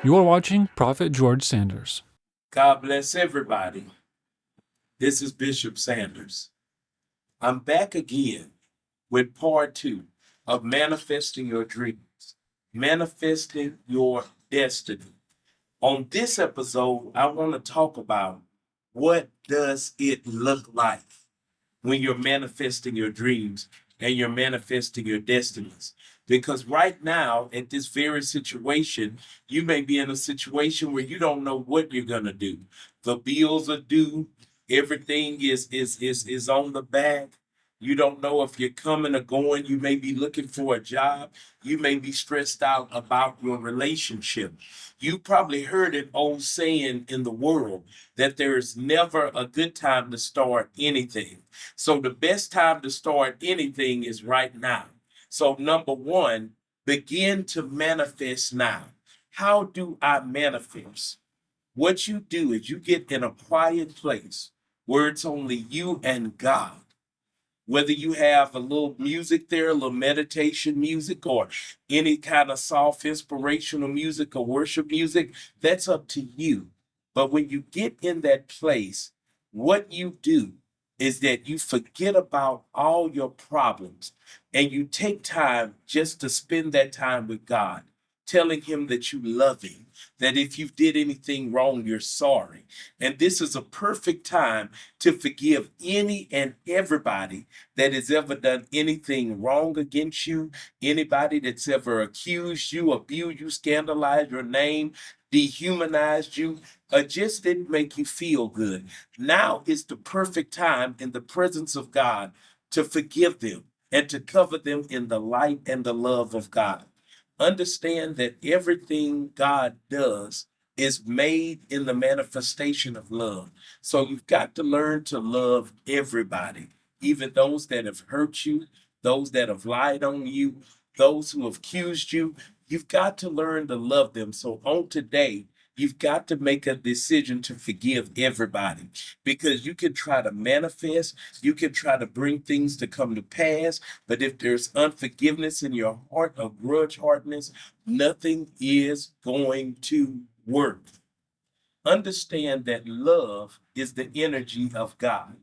You are watching Prophet George Sanders. God bless everybody. This is Bishop Sanders. I'm back again with part two of manifesting your dreams, manifesting your destiny. On this episode, I want to talk about what does it look like when you're manifesting your dreams and you're manifesting your destinies. Because right now, at this very situation, you may be in a situation where you don't know what you're gonna do. The bills are due, everything is on the back. You don't know if you're coming or going. You may be looking for a job. You may be stressed out about your relationship. You probably heard an old saying in the world that there's never a good time to start anything. So the best time to start anything is right now. So number one, begin to manifest now. How do I manifest? What you do is you get in a quiet place where it's only you and God. Whether you have a little music there, a little meditation music, or any kind of soft inspirational music or worship music, that's up to you. But when you get in that place, what you do is that you forget about all your problems and you take time just to spend that time with God, telling Him that you love Him, that if you did anything wrong, you're sorry. And this is a perfect time to forgive any and everybody that has ever done anything wrong against you, anybody that's ever accused you, abused you, scandalized your name, dehumanized you, or just didn't make you feel good. Now is the perfect time in the presence of God to forgive them and to cover them in the light and the love of God. Understand that everything God does is made in the manifestation of love. So you've got to learn to love everybody, even those that have hurt you, those that have lied on you, those who have accused you. You've got to learn to love them. So on today, you've got to make a decision to forgive everybody because you can try to manifest, you can try to bring things to come to pass, but if there's unforgiveness in your heart or grudge hardness, nothing is going to work. Understand that love is the energy of God.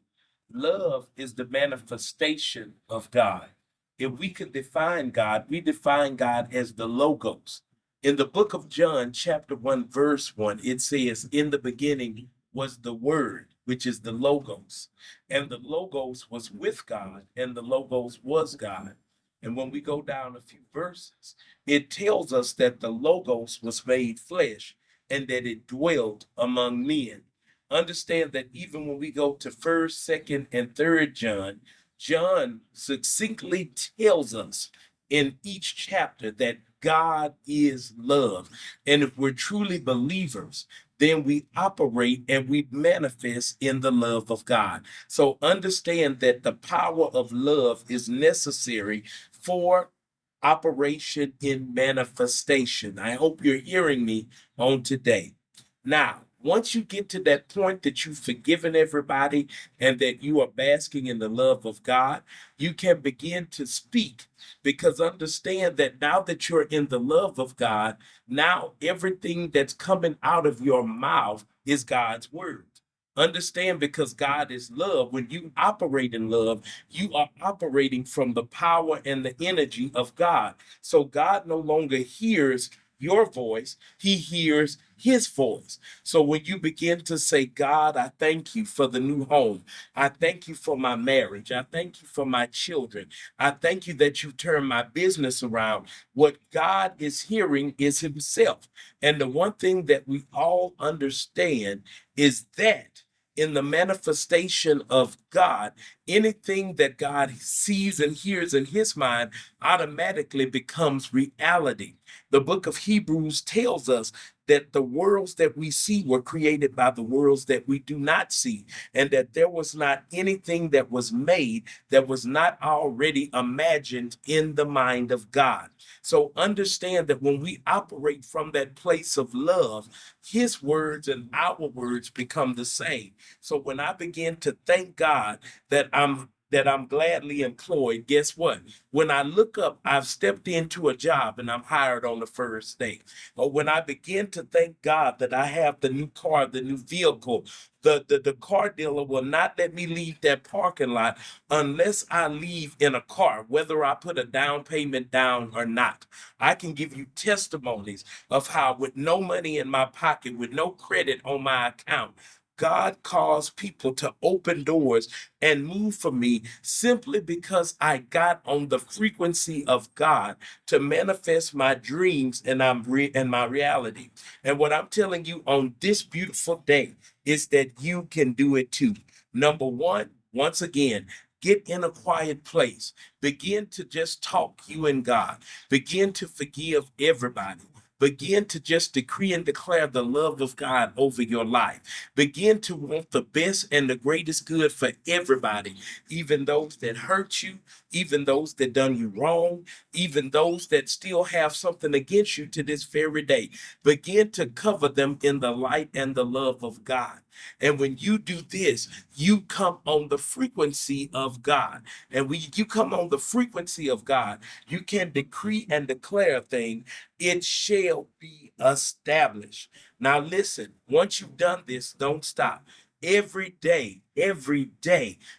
Love is the manifestation of God. If we could define God, we define God as the Logos. In the book of John, chapter 1, verse 1, it says, in the beginning was the Word, which is the Logos. And the Logos was with God, and the Logos was God. And when we go down a few verses, it tells us that the Logos was made flesh and that it dwelt among men. Understand that even when we go to first, second, and third John, John succinctly tells us in each chapter that God is love. And if we're truly believers, then we operate and we manifest in the love of God. So understand that the power of love is necessary for operation in manifestation. I hope you're hearing me on today. Now, once you get to that point that you've forgiven everybody and that you are basking in the love of God, you can begin to speak because understand that now that you're in the love of God, now everything that's coming out of your mouth is God's word. Understand because God is love. When you operate in love, you are operating from the power and the energy of God. So God no longer hears your voice, He hears His voice. So when you begin to say, God, I thank you for the new home. I thank you for my marriage. I thank you for my children. I thank you that you turned my business around. What God is hearing is Himself. And the one thing that we all understand is that in the manifestation of God, anything that God sees and hears in His mind automatically becomes reality. The book of Hebrews tells us that the worlds that we see were created by the worlds that we do not see, and that there was not anything that was made that was not already imagined in the mind of God. So understand that when we operate from that place of love, His words and our words become the same. So when I begin to thank God that I'm that I'm gladly employed, guess what? When I look up, I've stepped into a job and I'm hired on the first day. Or when I begin to thank God that I have the new car, the new vehicle, the car dealer will not let me leave that parking lot unless I leave in a car, whether I put a down payment down or not. I can give you testimonies of how, with no money in my pocket, with no credit on my account, God caused people to open doors and move for me simply because I got on the frequency of God to manifest my dreams and my reality. And what I'm telling you on this beautiful day is that you can do it too. Number one, once again, get in a quiet place. Begin to just talk, you and God. Begin to forgive everybody. Begin to just decree and declare the love of God over your life. Begin to want the best and the greatest good for everybody, even those that hurt you, even those that done you wrong, even those that still have something against you to this very day. Begin to cover them in the light and the love of God. And when you do this, you come on the frequency of God. And when you come on the frequency of God, you can decree and declare a thing, it shall be established. Now, listen, once you've done this, don't stop. Every day,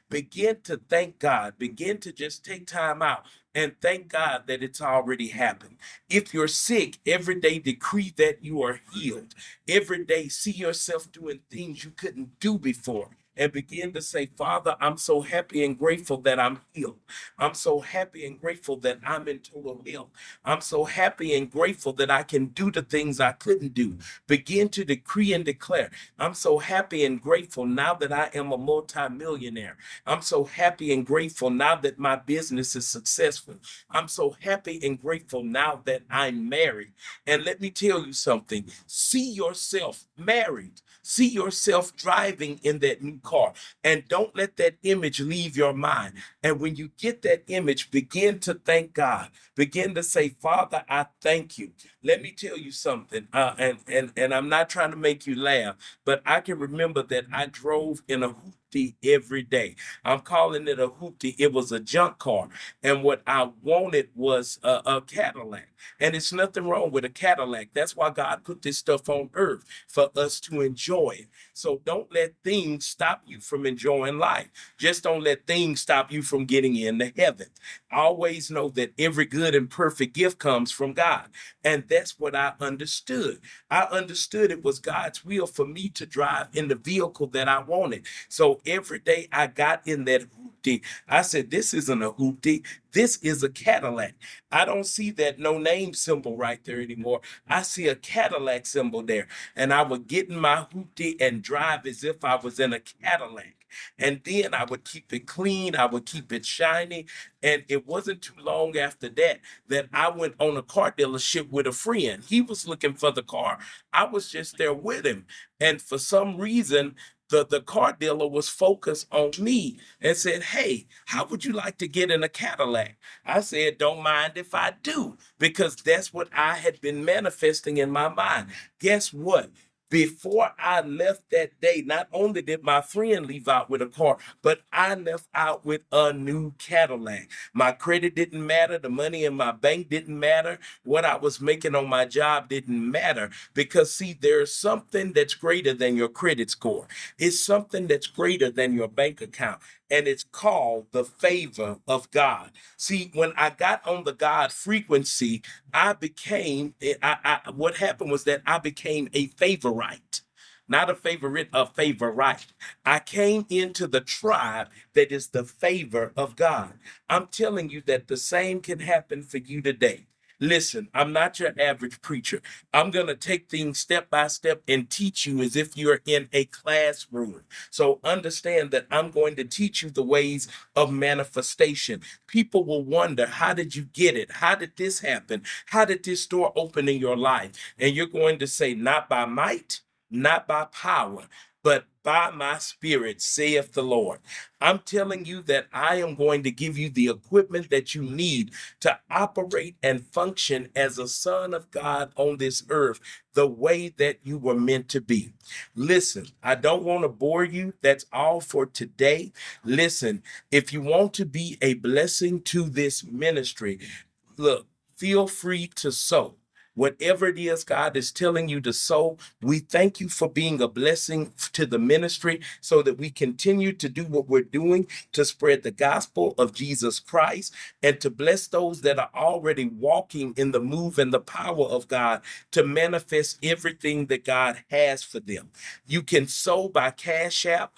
begin to thank God. Begin to just take time out and thank God that it's already happened. If you're sick, every day decree that you are healed. Every day, see yourself doing things you couldn't do before. And begin to say, Father, I'm so happy and grateful that I'm healed. I'm so happy and grateful that I'm in total health. I'm so happy and grateful that I can do the things I couldn't do. Begin to decree and declare. I'm so happy and grateful now that I am a multimillionaire. I'm so happy and grateful now that my business is successful. I'm so happy and grateful now that I'm married. And let me tell you something. See yourself married. See yourself driving in that new car. And don't let that image leave your mind. And when you get that image, begin to thank God. Begin to say, Father, I thank you. Let me tell you something. And I'm not trying to make you laugh, but I can remember that I drove in a hoopty every day. I'm calling it a hoopty. It was a junk car. And what I wanted was a Cadillac. And it's nothing wrong with a Cadillac. That's why God put this stuff on earth for us to enjoy. So don't let things stop you from enjoying life. Just don't let things stop you from getting into heaven. Always know that every good and perfect gift comes from God. And that's what I understood. I understood it was God's will for me to drive in the vehicle that I wanted. So every day I got in that hoopty. I said, this isn't a hoopty. This is a Cadillac. I don't see that no name symbol right there anymore. I see a Cadillac symbol there. And I would get in my hoopty and drive as if I was in a Cadillac. And then I would keep it clean. I would keep it shiny. And it wasn't too long after that I went on a car dealership with a friend. He was looking for the car. I was just there with him. And for some reason, the car dealer was focused on me and said, hey, how would you like to get in a Cadillac? I said, don't mind if I do, because that's what I had been manifesting in my mind. Guess what? Before I left that day, not only did my friend leave out with a car, but I left out with a new Cadillac. My credit didn't matter. The money in my bank didn't matter. What I was making on my job didn't matter, because see, there's something that's greater than your credit score. It's something that's greater than your bank account. And it's called the favor of God. See, when I got on the God frequency, what happened was that I became a favorite. Not a favorite, a favorite. I came into the tribe that is the favor of God. I'm telling you that the same can happen for you today. Listen, I'm not your average preacher. I'm going to take things step by step and teach you as if you're in a classroom. So understand that I'm going to teach you the ways of manifestation. People will wonder, how did you get it? How did this happen? How did this door open in your life? And you're going to say, not by might, not by power, but by my spirit, saith the Lord. I'm telling you that I am going to give you the equipment that you need to operate and function as a son of God on this earth the way that you were meant to be. Listen, I don't want to bore you. That's all for today. Listen, if you want to be a blessing to this ministry, look, feel free to sow. Whatever it is God is telling you to sow, we thank you for being a blessing to the ministry so that we continue to do what we're doing to spread the gospel of Jesus Christ and to bless those that are already walking in the move and the power of God to manifest everything that God has for them. You can sow by Cash App,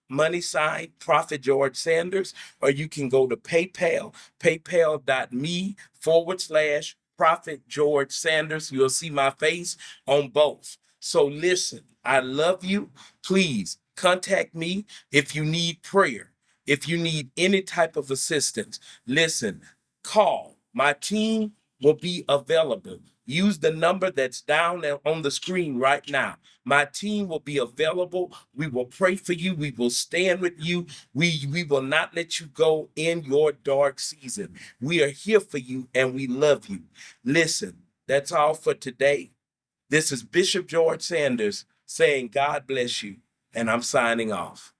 money sign Prophet George Sanders, or you can go to PayPal, paypal.me/Prophet George Sanders. You'll see my face on both. So listen, I love you. Please contact me if you need prayer, if you need any type of assistance. Listen, call. My team will be available. Use the number that's down there on the screen right now. My team will be available. We will pray for you. We will stand with you. We will not let you go in your dark season. We are here for you and we love you. Listen, that's all for today. This is Bishop George Sanders saying, God bless you, and I'm signing off.